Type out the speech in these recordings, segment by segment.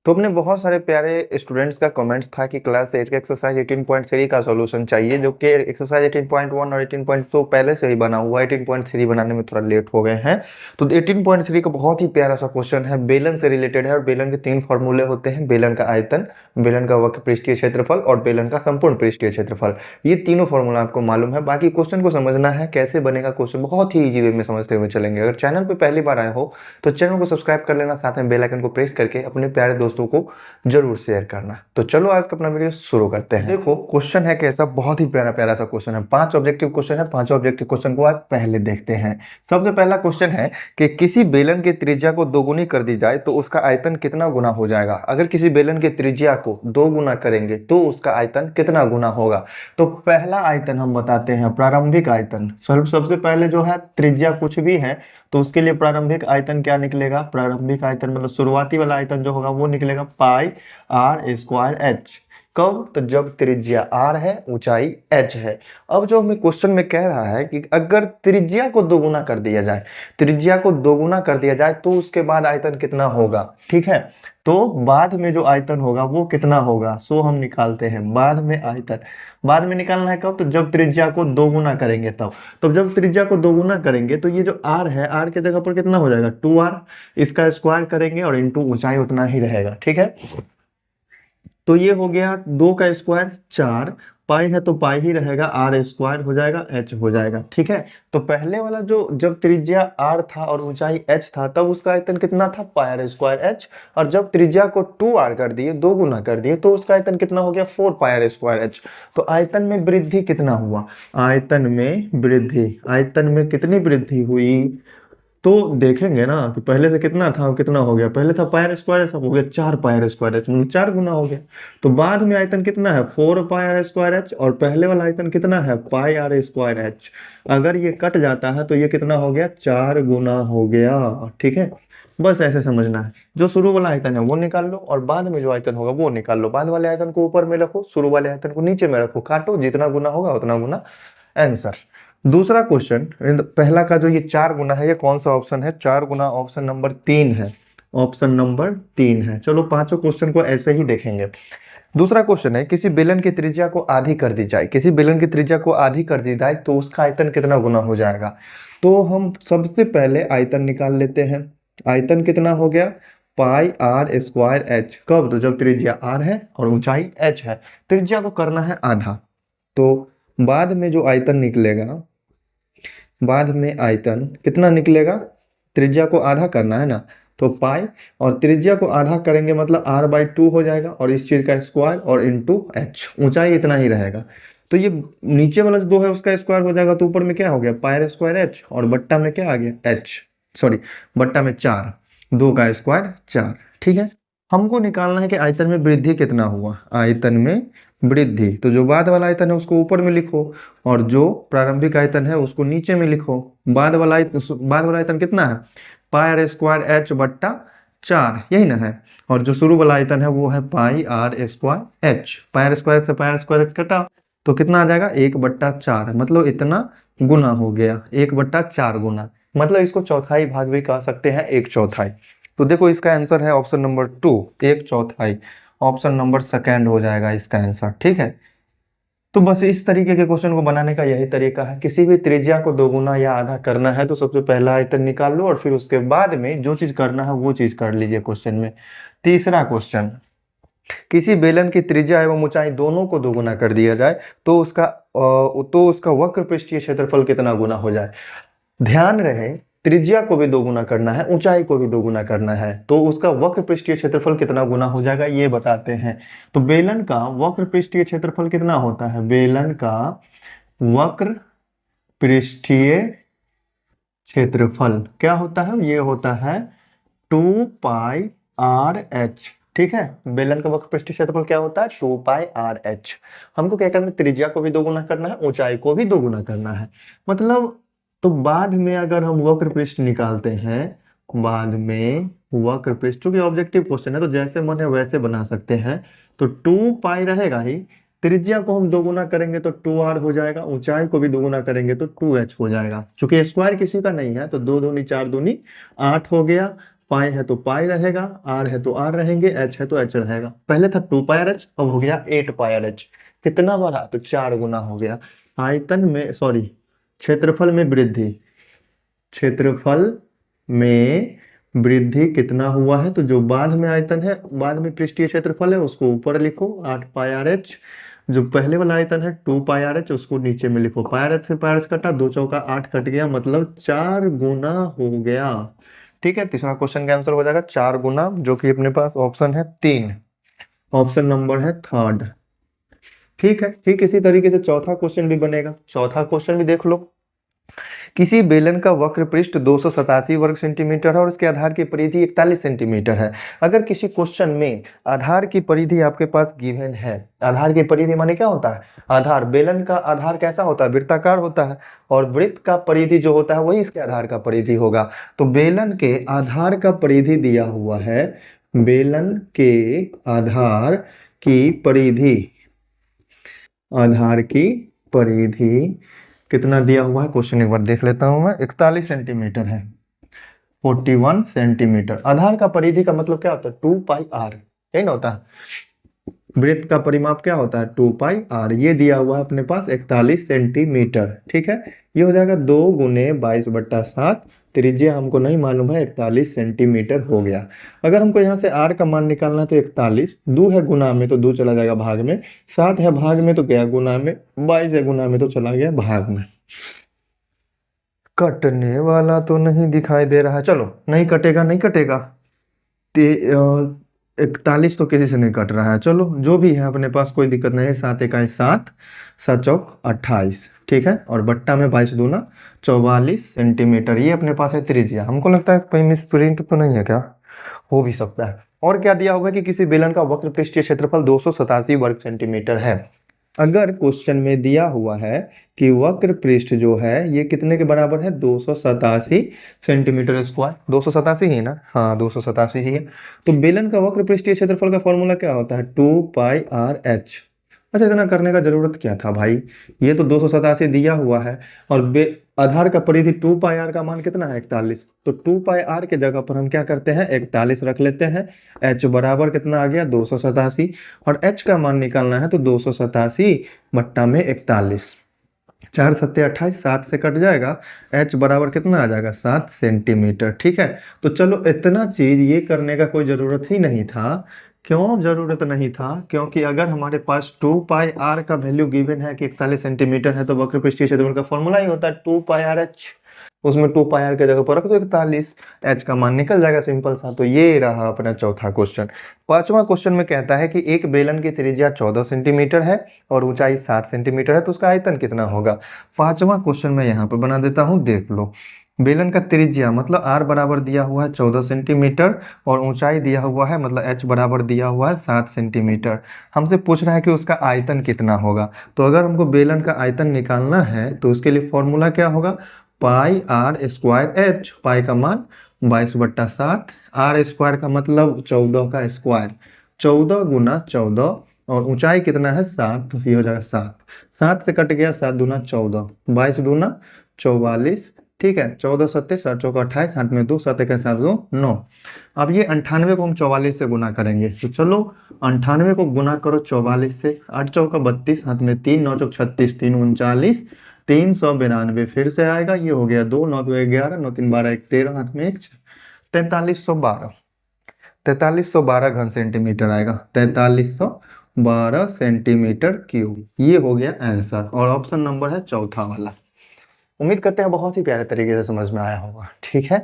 तो अपने बहुत सारे प्यारे स्टूडेंट्स का कमेंट्स था कि क्लास 8 के एक्सरसाइज 18.3 का सॉल्यूशन चाहिए, जो कि एक्सरसाइज 18.1 और 18.2 पहले से ही बना हुआ है। 18.3 बनाने में थोड़ा लेट हो गए हैं। तो 18.3 का बहुत ही प्यारा सा क्वेश्चन है, बेलन से रिलेटेड है। और बेलन के 3 फॉर्मूले होते हैं: बेलन का आयतन, बेलन का वक्र पृष्ठीय क्षेत्रफल और बेलन का संपूर्ण पृष्ठीय क्षेत्रफल। ये तीनों फॉर्मूला आपको मालूम है। बाकी क्वेश्चन को समझना है कैसे बनेगा क्वेश्चन, बहुत ही ईजी वे में समझते हुए चलेंगे। अगर चैनल पर पहली बार आए हो तो चैनल को सब्सक्राइब कर लेना, साथ में बेल आइकन को प्रेस करके अपने प्यारे दोस्तों को जरूर शेयर करना। तो चलो आज का अपना वीडियो शुरू करते हैं। देखो क्वेश्चन है कैसा, बहुत ही प्यारा प्यारा सा क्वेश्चन है। 5 ऑब्जेक्टिव क्वेश्चन है। 5 ऑब्जेक्टिव क्वेश्चन को आज पहले देखते हैं। सबसे पहला क्वेश्चन है कि किसी बेलन की त्रिज्या को दोगुनी कर दी जाए तो उसका आयतन कितना गुना हो जाएगा। अगर किसी बेलन की त्रिज्या को 2 गुना करेंगे तो उसका आयतन कितना गुना होगा। तो पहला आयतन हम बताते हैं, प्रारंभिक आयतन। सबसे पहले जो है त्रिज्या कुछ भी है तो उसके लिए प्रारंभिक आयतन क्या निकलेगा। प्रारंभिक आयतन मतलब शुरुआती वाला आयतन जो होगा वो निकलेगा पाई आर स्क्वायर एच। कब? तो जब त्रिज्या r है, ऊंचाई h है। अब जो हमें क्वेश्चन में कह रहा है कि अगर त्रिज्या को दोगुना कर दिया जाए, त्रिज्या को दोगुना कर दिया जाए तो उसके बाद आयतन कितना होगा। ठीक है, तो बाद में जो आयतन होगा वो कितना होगा, सो हम निकालते हैं बाद में आयतन। बाद में निकालना है कब? तो जब त्रिज्या को दोगुना करेंगे तब। तो जब त्रिज्या को दोगुना करेंगे तो ये जो r है, r के जगह पर कितना हो जाएगा 2r। इसका स्क्वायर करेंगे और इंटू ऊंचाई उतना ही रहेगा। ठीक है, तो ये हो गया 2 का स्क्वायर 4, पाई है तो पाई ही रहेगा, आर स्क्वायर हो जाएगा, एच हो जाएगा। ठीक है, तो पहले वाला जो जब त्रिज्या आर था और ऊंचाई एच था तब उसका आयतन कितना था, पाई आर स्क्वायर एच। और जब त्रिज्या को 2r कर दिए, 2 गुना कर दिए, तो उसका आयतन कितना हो गया 4 पाई आर स्क्वायर एच। तो आयतन में वृद्धि कितना हुआ, आयतन में वृद्धि, आयतन में कितनी वृद्धि हुई तो देखेंगे ना कि पहले से कितना था और कितना हो गया। पहले था पाई आर स्क्वायर एच, अब हो गया 4 पाई आर स्क्वायर एच, मतलब 4 गुना हो गया। तो बाद में आयतन कितना है 4 पाई आर स्क्वायर एच, और पहले वाला आयतन कितना है पाई आर स्क्वायर एच। अगर ये कट जाता है तो ये कितना हो गया 4 गुना हो गया। ठीक है, बस ऐसे समझना है। जो शुरू वाला आयतन है वो निकाल लो और बाद में जो आयतन होगा वो निकाल लो। बाद वाले आयतन को ऊपर में रखो, शुरू वाले आयतन को नीचे में रखो, काटो, जितना गुना होगा उतना गुना आंसर। दूसरा क्वेश्चन, पहला का जो ये 4 गुना है, ये कौन सा ऑप्शन है, 4 गुना ऑप्शन नंबर 3 है। ऑप्शन नंबर 3 है। चलो पांचों क्वेश्चन को ऐसे ही देखेंगे। दूसरा क्वेश्चन है, किसी बेलन की त्रिज्या को आधी कर दी जाए, किसी बेलन की त्रिज्या को आधी कर दी जाए तो उसका आयतन कितना गुना हो जाएगा। तो हम सबसे पहले आयतन निकाल लेते हैं। आयतन कितना हो गया पाई आर स्क्वायर एच। कब? तो जब त्रिज्या r है और ऊंचाई h है। त्रिज्या को करना है आधा, तो बाद में जो आयतन निकलेगा, बाद में आयतन कितना निकलेगा, त्रिज्या को आधा करना है ना, तो पाई और त्रिज्या को आधा करेंगे मतलब r/2 हो जाएगा, और इस चीज का स्क्वायर और इंटू h, ऊंचाई इतना ही रहेगा। तो ये नीचे वाला जो 2 है उसका स्क्वायर हो जाएगा, तो ऊपर में क्या हो गया पाई आर स्क्वायर h, और बट्टा में क्या आ गया h, सॉरी बट्टा में 4, 2 का स्क्वायर 4। ठीक है, हमको निकालना है कि आयतन में वृद्धि कितना हुआ। आयतन में वृद्धि, तो जो बाद वाला आयतन है उसको ऊपर में लिखो और जो प्रारंभिक आयतन है उसको नीचे में लिखो। बाद वाला आयतन कितना है पाई आर स्क्वायर एच बट्टा 4, यही ना है। और जो शुरू वाला आयतन है वो है pi r square h. Pi r square से पाई आर स्क्वायर एच कटा तो कितना आ जाएगा 1/4, मतलब इतना गुना हो गया, 1/4 गुना। मतलब इसको चौथाई भाग भी कह सकते हैं, 1/4। तो देखो इसका आंसर है option number 2, 1/4। Option number second हो जाएगा इसका आंसर। ठीक है, तो बस इस तरीके के क्वेश्चन को बनाने का यही तरीका है। किसी भी त्रिज्या को दोगुना या आधा करना है तो सबसे पहला आयतन निकाल लो और फिर उसके बाद में जो चीज करना है वो चीज कर लीजिए क्वेश्चन में। तीसरा क्वेश्चन, किसी बेलन की त्रिज्या एवं ऊंचाई दोनों को दोगुना कर दिया जाए तो उसका वक्र पृष्ठीय क्षेत्रफल कितना गुना हो जाए। ध्यान रहे, त्रिज्या को भी दोगुना करना है, ऊंचाई को भी दोगुना करना है, तो उसका वक्र पृष्ठीय क्षेत्रफल कितना गुना हो जाएगा ये बताते हैं। तो बेलन का वक्र पृष्ठीय क्षेत्रफल कितना होता है, बेलन का वक्र पृष्ठीय क्षेत्रफल क्या होता है, ये होता है 2 पाई आर एच। ठीक है, बेलन का वक्र पृष्ठीय क्षेत्रफल क्या होता है 2 पाई आर एच। हमको क्या करना है, त्रिज्या को भी दोगुना करना है, ऊंचाई को भी दोगुना करना है। मतलब तो बाद में अगर हम वक्र पृष्ठ निकालते हैं, बाद में वक्र पृष्ठ, क्योंकि ऑब्जेक्टिव क्वेश्चन है तो जैसे मन है वैसे बना सकते हैं। तो 2 पाई रहेगा ही, त्रिज्या को हम दोगुना करेंगे तो 2r हो जाएगा, ऊंचाई को भी दोगुना करेंगे तो 2h हो जाएगा। चूंकि स्क्वायर किसी का नहीं है तो 2 दूनी 4 दूनी 8 हो गया, पाई है तो पाई रहेगा, आर है तो आर रहेंगे, एच है तो एच रहेगा। पहले था 2 पाई आर एच, अब हो गया 8 पाई आर एच। कितना बढ़ा? तो 4 गुना हो गया। आयतन में, सॉरी, क्षेत्रफल में वृद्धि, क्षेत्रफल में वृद्धि कितना हुआ है? तो जो बाद में आयतन है, बाद में पृष्ठीय क्षेत्रफल है, उसको ऊपर लिखो 8 पाई आर एच। जो पहले वाला आयतन है 2 पाई आर एच, उसको नीचे में लिखो। पाई आर एच से पाई आर एच कटा, 2 चौका 8 कट गया, मतलब 4 गुना हो गया। ठीक है, तीसरा क्वेश्चन का आंसर हो जाएगा 4 गुना, जो कि अपने पास ऑप्शन है 3, ऑप्शन नंबर है थर्ड। ठीक है, ठीक इसी तरीके से चौथा क्वेश्चन भी बनेगा। चौथा क्वेश्चन भी देख लो। किसी बेलन का वक्र पृष्ठ 287 वर्ग सेंटीमीटर है और उसके आधार की परिधि 41 सेंटीमीटर है। अगर किसी क्वेश्चन में आधार की परिधि आपके पास गिवन है, आधार की परिधि माने क्या होता है? आधार, बेलन का आधार कैसा होता है? वृत्ताकार होता है, और वृत्त का परिधि जो होता है वही इसके आधार का परिधि होगा। तो बेलन के आधार का परिधि दिया हुआ है, बेलन के आधार की परिधि, आधार की परिधि कितना दिया हुआ है? क्वेश्चन एक बार देख लेता हूं मैं। 41 सेंटीमीटर है, 41 सेंटीमीटर। आधार का परिधि का मतलब क्या होता है? 2 पाई आर, यही ना होता है। वृत्त का परिमाप क्या होता है? 2 पाई आर। ये दिया हुआ है अपने पास 41 सेंटीमीटर। ठीक है, ये हो जाएगा 2 गुने 22/7। त्रिज्या हमको नहीं मालूम है, 41 सेंटीमीटर हो गया। अगर हमको यहाँ से आर का मान निकालना है तो 41, 2 है गुना में तो 2 चला जाएगा भाग में, 7 है भाग में तो गया गुना में, 22 है गुना में तो चला गया भाग में। कटने वाला तो नहीं दिखाई दे रहा है, चलो नहीं कटेगा, नहीं कटेगा। 41 तो किसी से नहीं कट रहा है, चलो जो भी है अपने पास कोई दिक्कत नहीं है। 7 इकाई 7, 7 चौक 28, ठीक है, और बट्टा में 22 दूना 44 सेंटीमीटर। ये अपने पास है त्रिज्या। हमको लगता है कहीं मिस प्रिंट तो नहीं है क्या? हो भी सकता है। और क्या दिया होगा कि किसी बेलन का वक्र पृष्ठीय क्षेत्रफल 287 वर्ग सेंटीमीटर है। अगर क्वेश्चन में दिया हुआ है कि वक्र पृष्ठ जो है ये कितने के बराबर है? 287 सेंटीमीटर स्क्वायर। 287 ही ना? हाँ 287 ही है। तो बेलन का वक्र पृष्ठीय क्षेत्रफल का फॉर्मूला क्या होता है? 2 पाई आर एच। अच्छा, इतना करने का जरूरत क्या था भाई? ये तो 287 दिया हुआ है, और आधार का परिधि 2 पाई आर का मान कितना है? 41। तो 2 पाई आर के जगह पर हम क्या करते हैं? 41 रख लेते हैं। एच बराबर कितना आ गया? 287। और एच का मान निकालना है तो 287 बट्टा में 41, 4 सत्ते 28, 7 से कट जाएगा। एच बराबर कितना आ जाएगा? 7 सेंटीमीटर। ठीक है, तो चलो इतना चीज ये करने का कोई जरूरत ही नहीं था। क्यों जरूरत नहीं था? क्योंकि अगर हमारे पास 2 पाई आर का वैल्यू गिवन है कि 41 सेंटीमीटर है, तो वक्र पृष्ठीय क्षेत्रफल का फॉर्मूला ही होता है 2 पाई आर एच। उसमें 2 पाई आर के जगह पर रख दो 41, एच का मान निकल जाएगा, सिंपल सा। तो ये रहा अपना चौथा क्वेश्चन। पांचवा क्वेश्चन में कहता है कि एक बेलन की त्रिज्या 14 सेंटीमीटर है और ऊंचाई 7 सेंटीमीटर है, तो उसका आयतन कितना होगा? पांचवा क्वेश्चन मैं यहाँ पर बना देता हूँ, देख लो। बेलन का त्रिज्या मतलब आर बराबर दिया हुआ है 14 सेंटीमीटर, और ऊंचाई दिया हुआ है मतलब एच बराबर दिया हुआ है 7 सेंटीमीटर। हमसे पूछ रहा है कि उसका आयतन कितना होगा। तो अगर हमको बेलन का आयतन निकालना है तो उसके लिए फॉर्मूला क्या होगा? पाई आर स्क्वायर एच। पाई का मान 22/7, आर स्क्वायर का मतलब 14 का स्क्वायर, 14 गुना 14, और ऊंचाई कितना है? 7, तो ये हो जाएगा 7। 7 से कट गया, 7 दूना 14, 22 दूना 44। ठीक है, 14 सत्ते 7 चौका 28, हाथ में 2, 7 इक्कीस 7 2 9। अब ये 98 को हम 44 से गुना करेंगे, तो चलो 98 को गुना करो 44 से। 8 चौका 32, हाथ में 3, 9 चौक 36, 3 39, 392 फिर से आएगा। ये हो गया 2, 9 2 11, 9 3 12 1 13, हाथ में 1, 4312, 4312 घन सेंटीमीटर आएगा, 4312 सेंटीमीटर क्यूब। ये हो गया आंसर, और ऑप्शन नंबर है चौथा वाला। उम्मीद करते हैं बहुत ही प्यारे तरीके से समझ में आया होगा। ठीक है,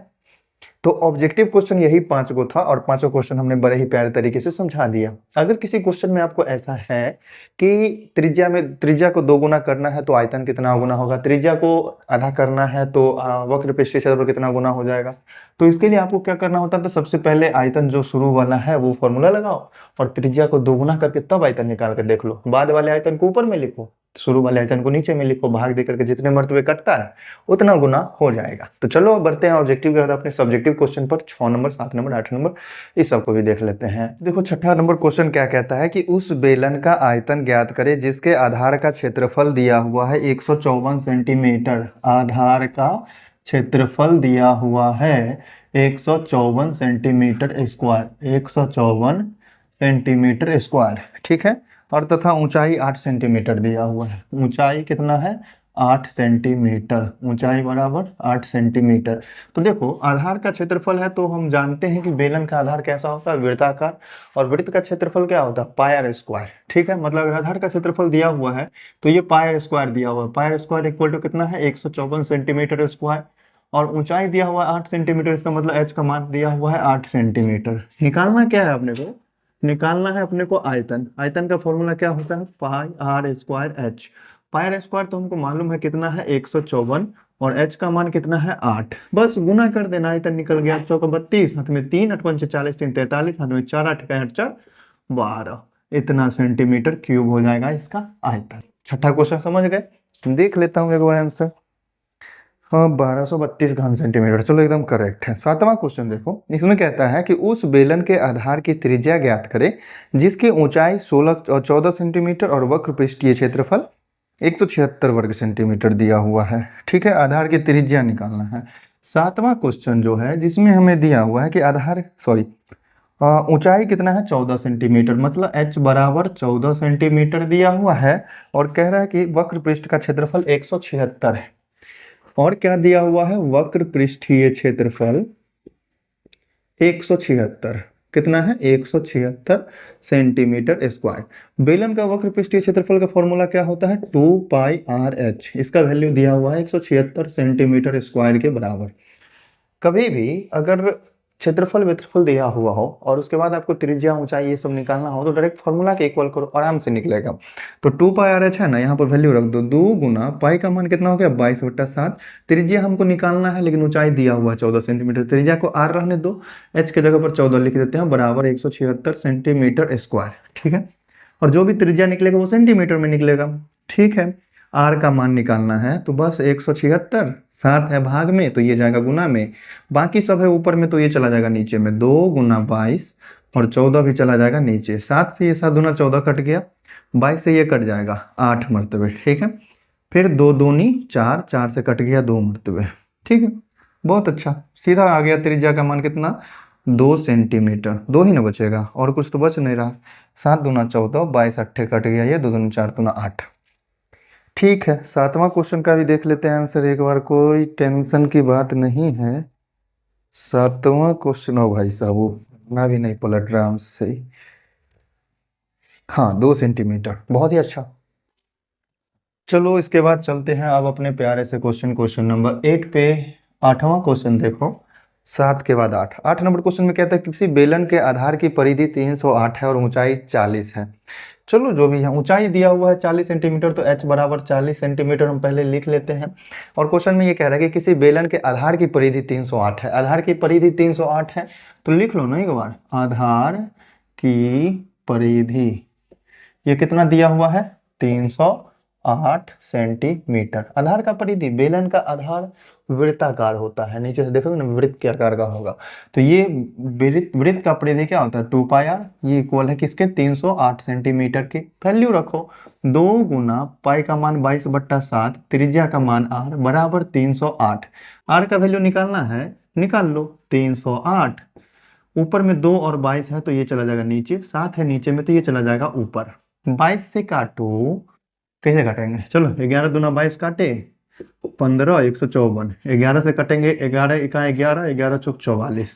तो ऑब्जेक्टिव क्वेश्चन यही 5 को था, और 5 क्वेश्चन हमने बड़े ही प्यारे तरीके से समझा दिया। अगर किसी क्वेश्चन में आपको ऐसा है कि त्रिज्या को 2 गुना करना है तो आयतन कितना गुना होगा, त्रिज्या को आधा करना है तो वक्र पृष्ठीय क्षेत्रफल कितना गुना हो जाएगा, तो इसके लिए आपको क्या करना होता है? तो सबसे पहले आयतन जो शुरू वाला है वो फॉर्मूला लगाओ, और त्रिज्या को 2 गुना करके तब आयतन निकाल कर देख लो। बाद वाले आयतन को ऊपर में लिखो, शुरू वाले आयतन को नीचे में लिखो, भाग दे करके जितने मर्तबे कटता है उतना गुना हो जाएगा। तो चलो अब बढ़ते हैं ऑब्जेक्टिव के बाद अपने सब्जेक्टिव क्वेश्चन पर। 6 नंबर, 7 नंबर, 8 नंबर, इस सबको भी देख लेते हैं। देखो छठा नंबर क्वेश्चन क्या कहता है कि उस बेलन का आयतन ज्ञात करें जिसके आधार का क्षेत्रफल दिया हुआ है 154 सेंटीमीटर। आधार का क्षेत्रफल दिया हुआ है 154 सेंटीमीटर स्क्वायर, 154 सेंटीमीटर स्क्वायर, ठीक है। और तथा ऊंचाई 8 सेंटीमीटर दिया हुआ है, ऊंचाई कितना है 8 सेंटीमीटर, ऊंचाई बराबर 8 सेंटीमीटर। तो देखो आधार का क्षेत्रफल है तो हम जानते हैं कि बेलन का आधार कैसा होता है, वृत्ताकार, और वृत्त का क्षेत्रफल क्या होता है, पाई आर स्क्वायर, ठीक है। मतलब अगर आधार का क्षेत्रफल दिया हुआ है तो ये पाई आर स्क्वायर दिया हुआ है, pi r square equal to कितना है 154 सेंटीमीटर स्क्वायर, और ऊंचाई दिया हुआ है 8 सेंटीमीटर, इसका मतलब एच का मान दिया हुआ है 8 सेंटीमीटर। निकालना क्या है अपने को, निकालना है अपने को आयतन। आयतन का फॉर्मूला क्या होता है, pi r square h. Pi r square तो हमको मालूम है कितना है 154, और एच का मान कितना है 8, बस गुना कर देना, आयतन निकल गया। 8 चौका 32, हाथ में 3, 8 पंचे 40, 3 43, हाथ में 4, 8 का 8 4 12, इतना सेंटीमीटर क्यूब हो जाएगा इसका आयतन। छठा क्वेश्चन समझ गए, देख लेता हूँ एक बार आंसर। हाँ 1232 घन सेंटीमीटर, चलो एकदम करेक्ट है। सातवां क्वेश्चन देखो, इसमें कहता है कि उस बेलन के आधार की त्रिज्या ज्ञात करें जिसकी ऊंचाई 16 और 14 सेंटीमीटर और वक्र पृष्ठीय क्षेत्रफल 176 वर्ग सेंटीमीटर दिया हुआ है, ठीक है। आधार की त्रिज्या निकालना है। सातवां क्वेश्चन जो है जिसमें हमें दिया हुआ है कि आधार ऊंचाई कितना है 14 सेंटीमीटर, मतलब h बराबर 14 सेंटीमीटर दिया हुआ है, और कह रहा है कि वक्र पृष्ठ का क्षेत्रफल 176 है, और क्या दिया हुआ है, वक्र पृष्ठीय क्षेत्रफल 176, कितना है 176 सेंटीमीटर स्क्वायर। बेलन का वक्र पृष्ठीय क्षेत्रफल का फॉर्मूला क्या होता है, 2 पाई आर एच, इसका वैल्यू दिया हुआ है 176 सेंटीमीटर स्क्वायर के बराबर। कभी भी अगर क्षेत्रफल वेत्रफल दिया हुआ हो और उसके बाद आपको त्रिज्या ऊंचाई ये सब निकालना हो तो डायरेक्ट फॉर्मूला के इक्वल करो, आराम से निकलेगा। तो 2 पाई आर एच है ना, यहाँ पर वैल्यू रख दो, 2 गुना पाई का मान कितना हो गया 22/7, त्रिज्या हमको निकालना है लेकिन ऊंचाई दिया हुआ है 14 सेंटीमीटर, त्रिज्या को आर रहने दो, एच के जगह पर 14 लिख देते हैं, बराबर 176 सेंटीमीटर स्क्वायर, ठीक है। और जो भी त्रिज्या निकलेगा वो सेंटीमीटर में निकलेगा, ठीक है। आर का मान निकालना है तो बस 176, 7 है भाग में तो ये जाएगा गुना में, बाकी सब है ऊपर में तो ये चला जाएगा नीचे में, 2 गुना 22, और 14 भी चला जाएगा नीचे, 7 से ये 7 दूना 14 कट गया, 22 से ये कट जाएगा 8 मरतबे, ठीक है। फिर 2 दूनी 4, 4 से कट गया 2 मरतबे, ठीक है। बहुत अच्छा, सीधा आ गया त्रिज्या का मान कितना 2 सेंटीमीटर, 2 ही ना बचेगा और कुछ तो बच नहीं रहा। 7 दूना 14, 22 अट्ठे कट गया, ये 2 दूना 4 दूना 8, ठीक है। सातवां क्वेश्चन का भी देख लेते हैं आंसर एक बार, कोई टेंशन की बात नहीं है। सातवां क्वेश्चन हो भाई साहब, वो ना भी नहीं पलट रहा हमसे, हाँ 2 सेंटीमीटर, बहुत ही अच्छा। चलो इसके बाद चलते हैं अब अपने प्यारे से क्वेश्चन, क्वेश्चन नंबर 8 पे। आठवां क्वेश्चन देखो, 7 के बाद 8, 8 नंबर क्वेश्चन में कहता है किसी बेलन के आधार की परिधि 308 है और ऊंचाई 40 है। चलो जो भी है, ऊंचाई दिया हुआ है 40 सेंटीमीटर, तो h बराबर 40 सेंटीमीटर हम पहले लिख लेते हैं। और क्वेश्चन में ये कह रहा है कि किसी बेलन के आधार की परिधि 308 है, आधार की परिधि 308 है तो लिख लो ना एक बार, आधार की परिधि ये कितना दिया हुआ है 308 सेंटीमीटर। आधार का परिधि, बेलन का आधार वृत्ताकार होता है, नीचे से देखोगे ना वृत्त के आकार का होगा, तो ये वृत्त का परिधि क्या होता है 2 पाई आर, ये इक्वल है किसके 308 सेंटीमीटर की। वैल्यू रखो, 2 गुना पाई का मान 22/7, त्रिज्या का मान आर बराबर 308। आर का वैल्यू निकालना है, निकाल लो, 308 ऊपर में 2 और 22 है तो ये चला जाएगा नीचे, 7 है नीचे में तो ये चला जाएगा ऊपर। 22 से काटो, कैसे काटेंगे, चलो 11 दूना 22 काटे 15, 154, 11 से कटेंगे 11 एका 11, 11 चौक 44,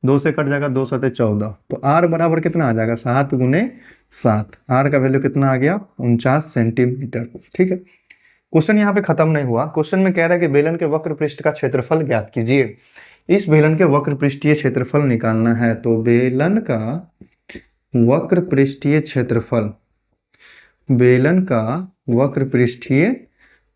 2 से कट जाएगा 2 7 14, तो आर बराबर कितना आ जाएगा 7 गुने 7, आर का वैल्यू कितना आ गया 49 सेंटीमीटर, ठीक है। क्वेश्चन यहाँ पे खत्म नहीं हुआ, क्वेश्चन में कह रहा है कि बेलन के वक्र पृष्ठ का क्षेत्रफल ज्ञात कीजिए। इस बेलन के वक्र पृष्ठीय क्षेत्रफल निकालना है, तो बेलन का वक्र पृष्ठीय क्षेत्रफल, बेलन का वक्र पृष्ठीय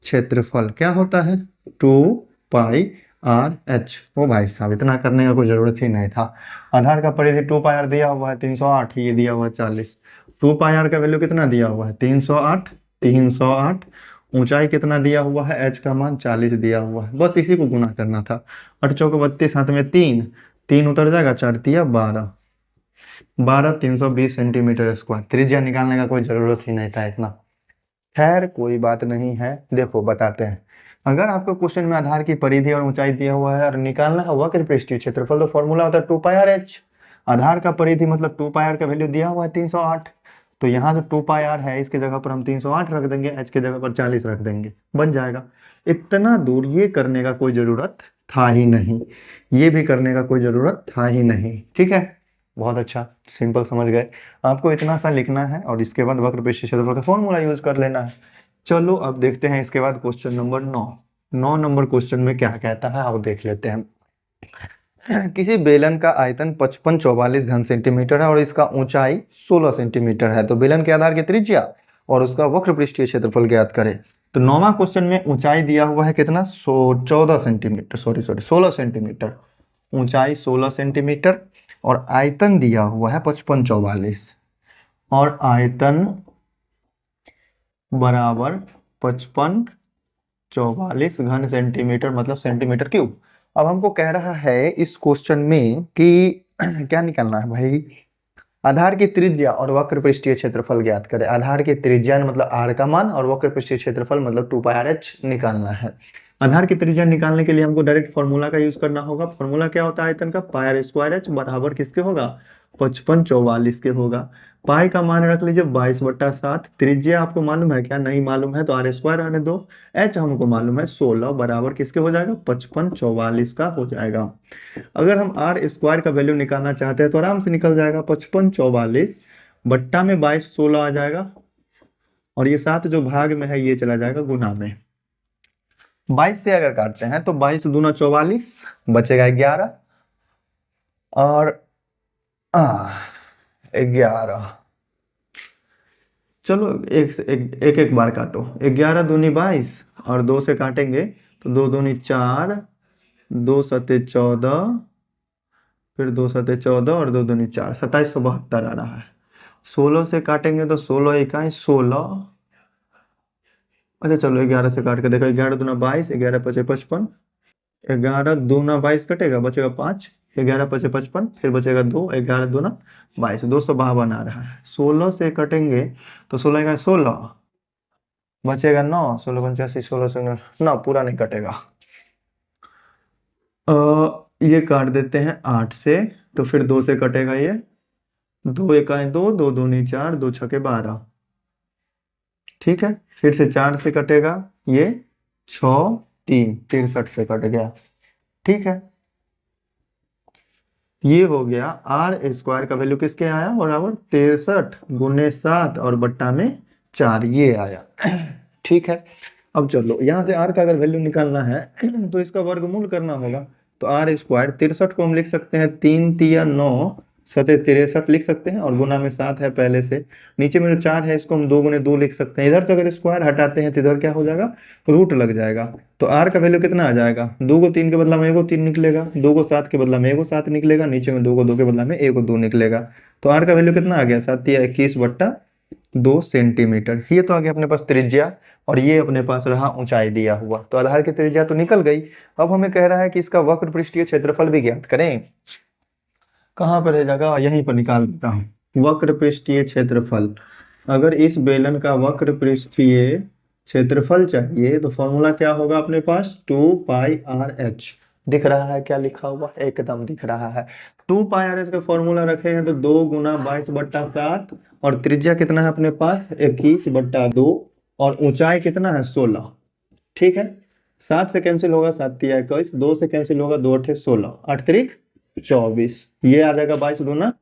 क्षेत्रफल क्या होता है 2 पाई आर एच। ओ भाई साहब इतना करने का कोई जरूरत ही नहीं था, आधार का परिधि 2 पाई आर दिया हुआ है 308, ये दिया हुआ है 40, 2 पाई आर का वैल्यू कितना दिया हुआ है 308, 308, ऊंचाई कितना दिया हुआ है एच का मान 40 दिया हुआ है, बस इसी को गुना करना था। 8 चौक 32, हाथ में 3, 3 उतर जाएगा 4 तिया 12, 320 सेंटीमीटर स्क्वायर। त्रिज्या निकालने का कोई जरूरत ही नहीं था इतना, खैर कोई बात नहीं है। देखो बताते हैं, अगर आपको क्वेश्चन में आधार की परिधि और ऊंचाई दिया हुआ है और निकालना है वक्र पृष्ठीय क्षेत्रफल, तो फॉर्मूला होता है 2πr/h। आधार का परिधि मतलब 2πr का वैल्यू दिया हुआ है 308, तो यहाँ जो 2πr है इसकी जगह पर हम 308 रख देंगे, h की जगह पर 40 रख देंगे, बन जाएगा। इतना दूर ये करने का कोई जरूरत था ही नहीं, ये भी करने का कोई जरूरत था ही नहीं। ठीक है, बहुत अच्छा, सिंपल समझ गए। आपको इतना सा लिखना है और इसके बाद वक्र पृष्ठीय क्षेत्रफल का फॉर्मूला यूज कर लेना है। चलो अब देखते हैं इसके बाद क्वेश्चन नंबर 9। 9 नंबर क्वेश्चन में क्या कहता है आप देख लेते हैं। किसी बेलन का आयतन 5544 घन सेंटीमीटर है और इसका ऊंचाई 16 सेंटीमीटर है, तो बेलन के आधार की त्रिज्या और उसका वक्र पृष्ठीय क्षेत्रफल ज्ञात करें। तो 9वां क्वेश्चन में ऊंचाई दिया हुआ है कितना, 14 सेंटीमीटर, सॉरी 16 सेंटीमीटर, ऊंचाई 16 सेंटीमीटर और आयतन दिया हुआ है 5544 और आयतन बराबर 5544 घन सेंटीमीटर मतलब सेंटीमीटर क्यूब। अब हमको कह रहा है इस क्वेश्चन में कि क्या निकालना है भाई, आधार की त्रिज्या और वक्र पृष्ठीय क्षेत्रफल ज्ञात करें। आधार की त्रिज्या मतलब r का मान और वक्र पृष्ठीय क्षेत्रफल मतलब 2πr/h निकालना है। आधार की त्रिज्या निकालने के लिए हमको डायरेक्ट फॉर्मूला का यूज करना होगा। फॉर्मूला क्या होता है आयतन का, πr² बराबर किसके होगा, 5544 के होगा। पाई का मान रख लीजिए 22/7, त्रिज्या आपको मालूम है क्या, नहीं मालूम है तो r² रहने दो, h हमको मालूम है 16 बराबर किसके हो जाएगा, 5544 का हो जाएगा। अगर हम r² का वैल्यू निकालना चाहते हैं तो आराम से निकल जाएगा, 5544 बट्टा में 22 16 आ जाएगा और ये 7 जो भाग में है ये चला जाएगा गुना में। 22 से अगर काटते हैं तो 22 दूना 44 बचेगा 11 और 11। चलो एक बार काटो, 11 दूनी 22 और 2 से काटेंगे तो 2 दूनी 4, 2 सते 14, फिर 2 सते 14 और 2 दूनी 4, 2772 आ रहा है। 16 से काटेंगे तो 16 इकाई 16, अच्छा चलो 11 से काट के देखो, 11 दूना 22, 11 पचे 55, 11 दूना 22 कटेगा बचेगा 5, 11 पचे 55, फिर बचेगा 2, 11 दूना 22, 252 आ रहा है। 16 से कटेंगे तो 16 का 16 बचेगा 9, 16 85, 16 से 9 पूरा नहीं कटेगा। ये काट देते हैं 8 से, तो फिर 2 से कटेगा ये, 2 इकाई 2, 2 दूनी 4, 2 छके 12, ठीक है। फिर से 4 से कटेगा ये 6 3, 63 से कट गया, ठीक है। ये हो गया r² का वैल्यू किसके आया, बराबर 63 गुने 7 और बट्टा में 4, ये आया, ठीक है। अब चलो यहाँ से r का अगर वैल्यू निकालना है तो इसका वर्गमूल करना होगा। तो r² 63 को हम लिख सकते हैं 3 तिया 9 सते 63 लिख सकते हैं और गुना में 7 है पहले से। नीचे में जो 4 है इसको हम 2 गुने 2 लिख सकते हैं। इधर से अगर स्क्वायर हटाते हैं तो इधर क्या हो जाएगा, रूट लग जाएगा। तो r का वैल्यू कितना आ जाएगा, 2 को 3 के बदला में 1 को 3 निकलेगा, 2 को 7 के बदला में 1 को 7 निकलेगा, नीचे में 2 को 2 के बदला में 1 को 2 निकलेगा। तो r का वैल्यू कितना आ गया, 7 या 21/2 सेंटीमीटर। ये तो आ गया अपने पास त्रिज्या और ये अपने पास रहा ऊंचाई दिया हुआ। तो आधार की त्रिज्या तो निकल गई। अब हमें कह रहा है कि इसका वक्र पृष्ठीय क्षेत्रफल भी ज्ञात करें। कहाँ पर है जगह, यहीं पर निकाल देता हूँ। वक्र पृष्ठीय क्षेत्रफल, अगर इस बेलन का वक्र पृष्ठीय क्षेत्रफल चाहिए तो फॉर्मूला क्या होगा अपने पास, 2πr/h। दिख रहा है क्या लिखा हुआ, एकदम दिख रहा है। 2πr/h का फॉर्मूला रखे हैं तो 2 गुना 22/7 और त्रिज्या कितना है अपने पास 21/2 और ऊंचाई कितना है 16, ठीक है। 7 से कैंसिल होगा, 7 तिया 21, 2 से कैंसिल होगा, 2 अठे 16, 8 त्रिक 24, ये आ जाएगा 22 दूना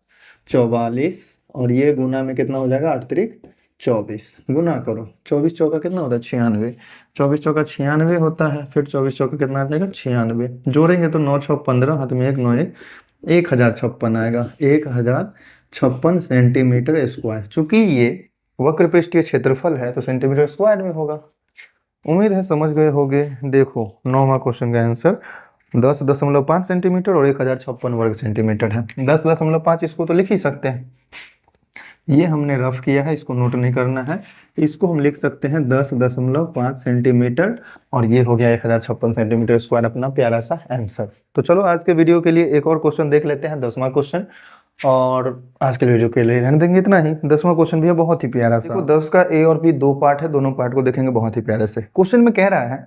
44 और ये गुना में कितना हो जाएगा 8 त्रिक 24, गुना करो 24 चौका कितना होता है 96, 24 चौका 96 होता है, फिर 24 चौका कितना आ जाएगा 96, जोड़ेंगे तो 9 6 15, हाथ में 1 9 1, 1056 आएगा, 1056 सेंटीमीटर स्क्वायर। चूंकि ये वक्र पृष्ठीय क्षेत्रफल है तो सेंटीमीटर स्क्वायर में होगा। उम्मीद है समझ गए होंगे। देखो 9वां क्वेश्चन का आंसर 10.5 सेंटीमीटर और 1056 वर्ग सेंटीमीटर है। 10.5 इसको तो लिख ही सकते हैं, ये हमने रफ किया है, इसको नोट नहीं करना है। इसको हम लिख सकते हैं 10.5 सेंटीमीटर और ये हो गया 1056 सेंटीमीटर स्क्वायर, अपना प्यारा सा आंसर। तो चलो आज के वीडियो के लिए एक और क्वेश्चन देख लेते हैं, 10वां क्वेश्चन, और आज के वीडियो के लिए रहने देंगे इतना ही। 10वां क्वेश्चन भी है बहुत ही प्यारा सा। 10 का ए और बी 2 पार्ट है, दोनों पार्ट को देखेंगे बहुत ही प्यारे से। क्वेश्चन में कह रहा है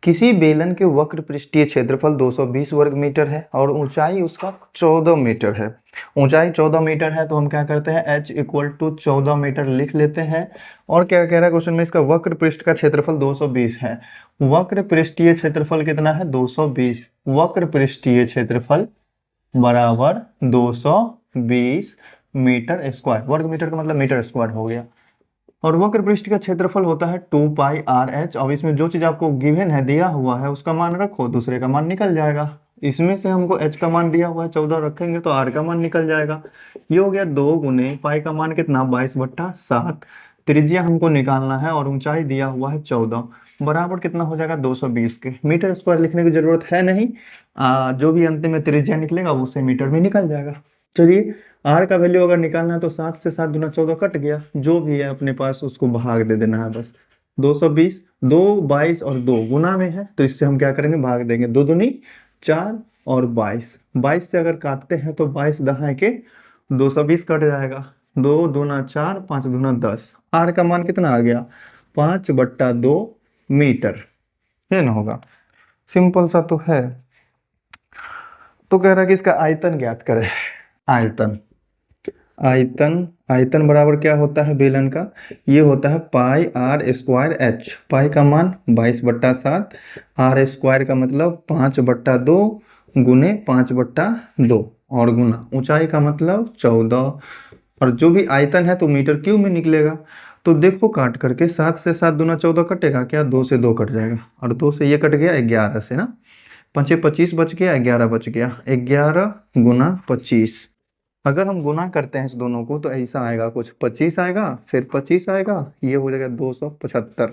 किसी बेलन के वक्र पृष्ठीय क्षेत्रफल 220 वर्ग मीटर है और ऊंचाई उसका 14 मीटर है। ऊंचाई 14 मीटर है तो हम क्या करते हैं h इक्वल टू 14 मीटर लिख लेते हैं। और क्या कह रहा है क्वेश्चन में, इसका वक्र पृष्ठ का क्षेत्रफल 220 है। वक्र पृष्ठीय क्षेत्रफल कितना है 220। वक्र पृष्ठीय क्षेत्रफल बराबर 220 मीटर स्क्वायर। वर्ग मीटर का मतलब मीटर स्क्वायर हो गया। और वक्र पृष्ठ का क्षेत्रफल होता है 2 पाई आर एच। अब इसमें जो चीज आपको गिवन है, दिया हुआ है, उसका मान रखो, दूसरे का मान निकल जाएगा। इसमें से हमको h का मान दिया हुआ है 14 रखेंगे तो r का मान निकल जाएगा। ये हो गया 2 गुने पाई का मान कितना 22/7। त्रिज्या हमको निकालना है और ऊंचाई दिया हुआ है 14 बराबर कितना हो जाएगा 220 के। मीटर स्क्वायर लिखने की जरूरत है नहीं, जो भी अंतिम में त्रिज्या निकलेगा उससे मीटर में निकल जाएगा। चलिए आर का वैल्यू अगर निकालना है तो 7 से 7 दूना 14 कट गया, जो भी है अपने पास उसको भाग दे देना है बस। 220, 2 22 और 2 गुना में है तो इससे हम क्या करेंगे भाग देंगे। 2 दूनी 4 और 22, 22 से अगर काटते हैं तो 22 दहाई के 220 कट जाएगा। 2 दूना 4, 5 दूना 10। आर का मान कितना आ गया 5/2 मीटर, है ना होगा। सिंपल सा तो है। तो कह रहा है कि इसका आयतन ज्ञात करें। आयतन आयतन बराबर क्या होता है बेलन का, ये होता है पाई आर स्क्वायर एच। पाई का मान 22/7, आर स्क्वायर का मतलब 5/2 गुने 5/2 और गुना ऊंचाई का मतलब 14। और जो भी आयतन है तो मीटर क्यूब में निकलेगा। तो देखो काट करके 7 से 7 दूना 14 कटेगा क्या, 2 से 2 कट जाएगा और 2 से ये कट गया 11 से ना, 5 25 बच गया, 11 बच गया। 11 गुना 25, अगर हम गुना करते हैं इस दोनों को तो ऐसा आएगा कुछ, 25 आएगा फिर 25 आएगा, ये हो जाएगा 275।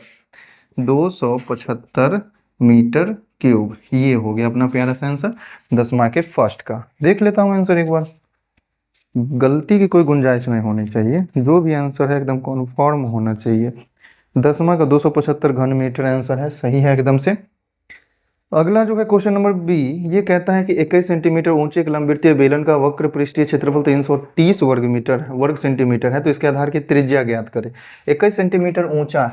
275 मीटर क्यूब। ये हो गया अपना प्यारा सा आंसर 10वां के फर्स्ट का। देख लेता हूँ आंसर एक बार, गलती की कोई गुंजाइश नहीं होनी चाहिए, जो भी आंसर है एकदम कॉन्फर्म होना चाहिए। 10वां का 275 घन मीटर आंसर है, सही है एकदम से। अगला जो है क्वेश्चन नंबर बी, ये कहता है कि 21 सेंटीमीटर ऊंचे एक लंबवृत्तीय बेलन का वक्र पृष्ठीय क्षेत्रफल 330 वर्ग सेंटीमीटर है, तो इसके आधार की त्रिज्या ज्ञात करें। 21 सेंटीमीटर ऊंचा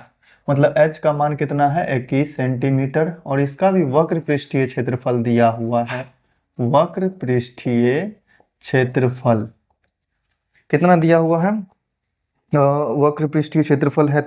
मतलब h का मान कितना है 21 सेंटीमीटर और इसका भी वक्र पृष्ठीय क्षेत्रफल दिया हुआ है। वक्र पृष्ठीय क्षेत्रफल कितना दिया हुआ है, वक्र पृष्ठीय क्षेत्रफल है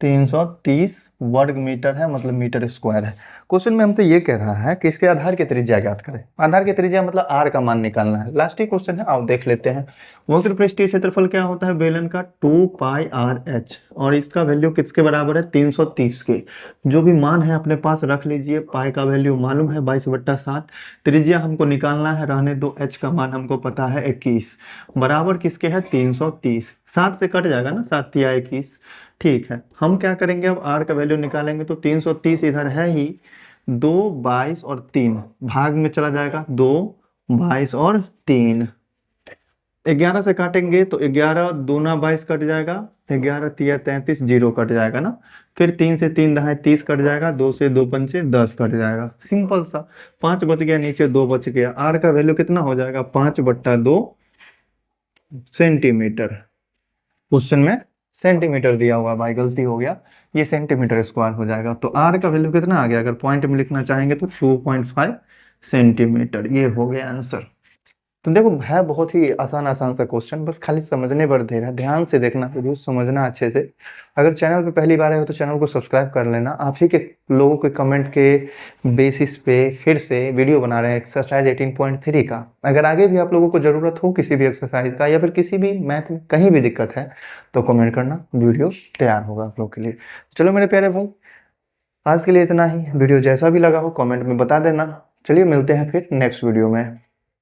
330 वर्ग मीटर है, मतलब मीटर स्क्वायर है। क्वेश्चन में हमसे ये कह रहा है कि इसके आधार की त्रिज्या ज्ञात करें। आधार की त्रिज्या मतलब आर का मान निकालना है। लास्ट ही क्वेश्चन है, आओ देख लेते हैं। वक्र पृष्ठीय क्षेत्रफल क्या होता है बेलन का 2 पाई आर एच और इसका वैल्यू किसके बराबर है 330 के। जो भी मान है अपने पास रख लीजिए। पाई का वैल्यू मालूम है 22/7, त्रिज्या हमको निकालना है, रहने दो, एच का मान हमको पता है 21 बराबर किसके है 330। 7 से कट जाएगा ना, 7 या 21, ठीक है। हम क्या करेंगे अब आर का वैल्यू निकालेंगे तो 330 इधर है ही, 2 22 और 3 भाग में चला जाएगा, 2 22 और 3। 11 से काटेंगे तो 11 दूना 22 कट जाएगा, 11 तिया 33 जीरो कट जाएगा ना, फिर 3 से 3 दहाई 30 कट जाएगा, 2 से 2 पंचे 10 कट जाएगा। सिंपल सा, 5 बच गया, नीचे 2 बच गया। आर का वैल्यू कितना हो जाएगा 5/2 सेंटीमीटर। क्वेश्चन में सेंटीमीटर दिया हुआ भाई, गलती हो गया, ये सेंटीमीटर स्क्वायर हो जाएगा। तो आर का वैल्यू कितना आ गया, अगर पॉइंट में लिखना चाहेंगे तो 2.5 सेंटीमीटर। ये हो गया आंसर। तो देखो है बहुत ही आसान सा क्वेश्चन, बस खाली समझने पर देर है, ध्यान से देखना वीडियो, समझना अच्छे से। अगर चैनल पे पहली बार आए हो तो चैनल को सब्सक्राइब कर लेना। आप ही के लोगों के कमेंट के बेसिस पे फिर से वीडियो बना रहे हैं एक्सरसाइज 18.3 का। अगर आगे भी आप लोगों को ज़रूरत हो किसी भी एक्सरसाइज का या फिर किसी भी मैथ में कहीं भी दिक्कत है तो कमेंट करना, वीडियो तैयार होगा आप लोग के लिए। चलो मेरे प्यारे भाई, आज के लिए इतना ही। वीडियो जैसा भी लगा हो कमेंट में बता देना। चलिए मिलते हैं फिर नेक्स्ट वीडियो में।